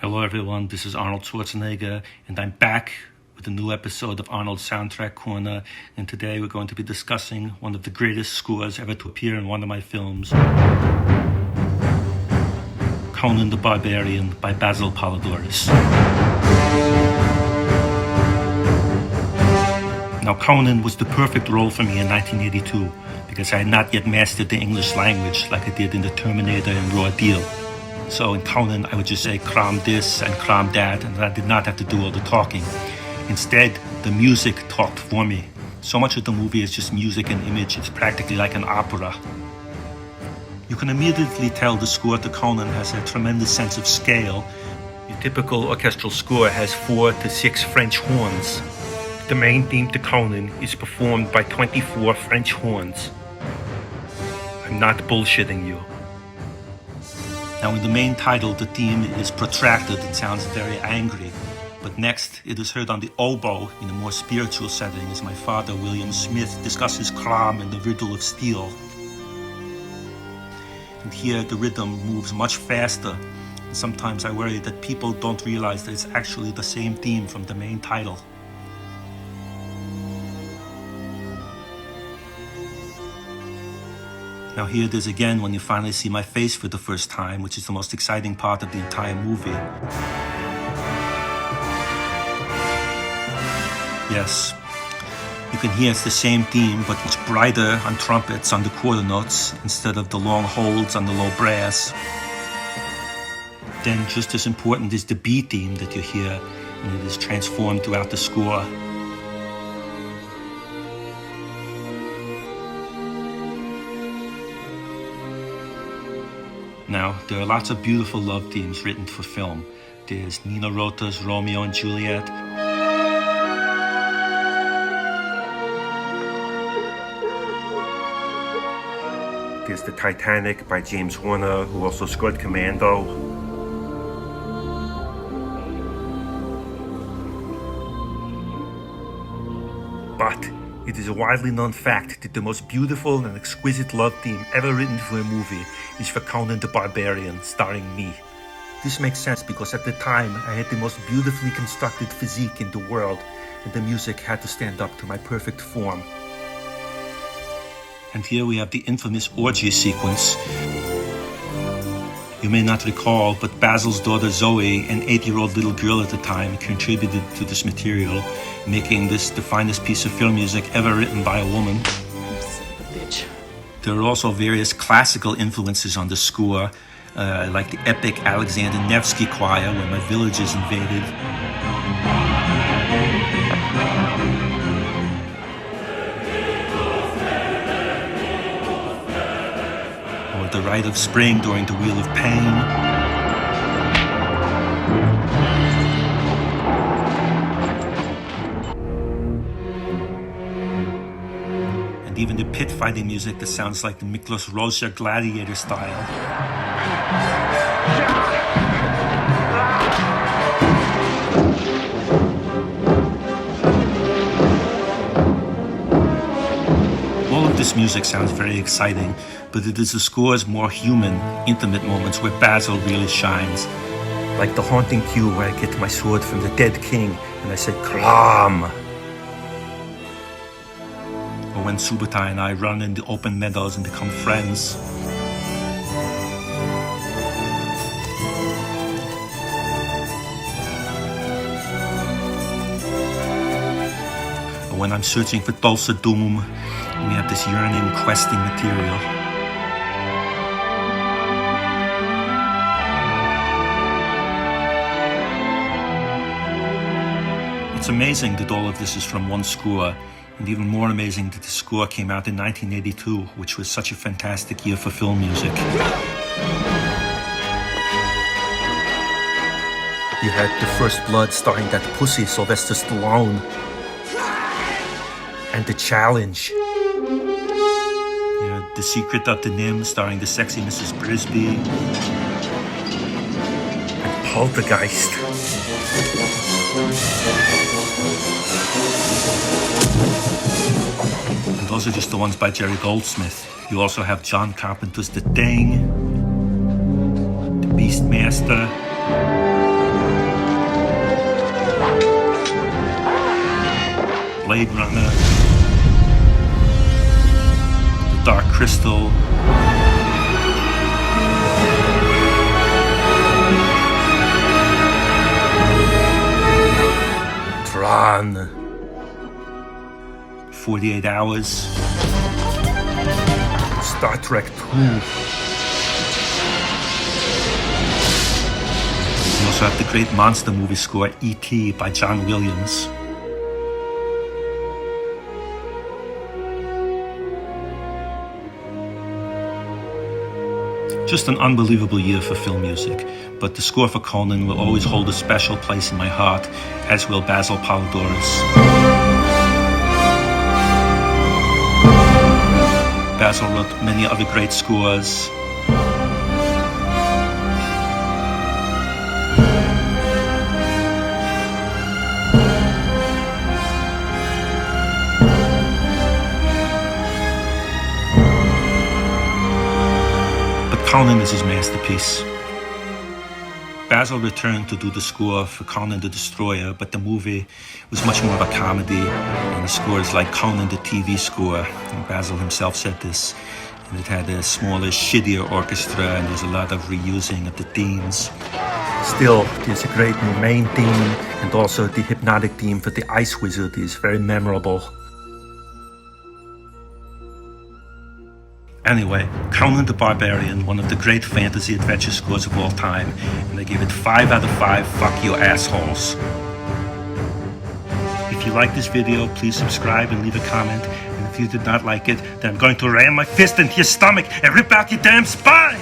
Hello everyone, this is Arnold Schwarzenegger, and I'm back with a new episode of Arnold's Soundtrack Corner, and today we're going to be discussing one of the greatest scores ever to appear in one of my films, Conan the Barbarian by Basil Poledouris. Now, Conan was the perfect role for me in 1982, because I had not yet mastered the English language like I did in The Terminator and Raw Deal. So in Conan, I would just say cram this and cram that, and I did not have to do all the talking. Instead, the music talked for me. So much of the movie is just music and image. It's practically like an opera. You can immediately tell the score to Conan has a tremendous sense of scale. Your typical orchestral score has 4 to 6 French horns. The main theme to Conan is performed by 24 French horns. I'm not bullshitting you. Now in the main title, the theme is protracted and sounds very angry. But next, it is heard on the oboe in a more spiritual setting as my father, William Smith, discusses Crom and the riddle of steel. And here the rhythm moves much faster. And sometimes I worry that people don't realize that it's actually the same theme from the main title. Now here it is again when you finally see my face for the first time, which is the most exciting part of the entire movie. Yes, you can hear it's the same theme, but much brighter on trumpets on the quarter notes instead of the long holds on the low brass. Then just as important is the B theme that you hear, and it is transformed throughout the score. Now, there are lots of beautiful love themes written for film. There's Nino Rota's Romeo and Juliet. There's The Titanic by James Horner, who also scored Commando. But it is a widely known fact that the most beautiful and exquisite love theme ever written for a movie is for Conan the Barbarian, starring me. This makes sense because at the time I had the most beautifully constructed physique in the world, and the music had to stand up to my perfect form. And here we have the infamous orgy sequence. You may not recall, but Basil's daughter Zoe, an 8-year-old little girl at the time, contributed to this material, making this the finest piece of film music ever written by a woman. You son of a bitch. There are also various classical influences on the score, like the epic Alexander Nevsky choir, where my village is invaded. Or the Rite of Spring during the Wheel of Pain. And even the pit fighting music that sounds like the Miklos Rozsa gladiator style. All of this music sounds very exciting, but it is the score's more human, intimate moments where Basil really shines. Like the haunting cue where I get my sword from the dead king and I say, Kram! Or when Subutai and I run in the open meadows and become friends. Or when I'm searching for Tulsa Doom, and we have this yearning, questing material. It's amazing that all of this is from one score. And even more amazing that the score came out in 1982, which was such a fantastic year for film music. You had The First Blood starring that pussy Sylvester Stallone. And The Challenge. You had The Secret of the Nim starring the sexy Mrs. Brisby. And Poltergeist. And those are just the ones by Jerry Goldsmith. You also have John Carpenter's The Thing, The Beastmaster, Blade Runner, The Dark Crystal, Tron, 48 Hours, Star Trek 2. We also have the great monster movie score E.T. by John Williams. Just an unbelievable year for film music, but the score for Conan will always hold a special place in my heart, as will Basil Poledouris. Basil wrote many other great scores. Conan is his masterpiece. Basil returned to do the score for Conan the Destroyer, but the movie was much more of a comedy, and the score is like Conan the TV score. And Basil himself said this, and it had a smaller, shittier orchestra, and there's a lot of reusing of the themes. Still, there's a great main theme, and also the hypnotic theme for the Ice Wizard is very memorable. Anyway, Conan the Barbarian, one of the great fantasy adventure scores of all time, and I gave it 5 out of 5 fuck you assholes. If you like this video, please subscribe and leave a comment, and if you did not like it, then I'm going to ram my fist into your stomach and rip out your damn spine!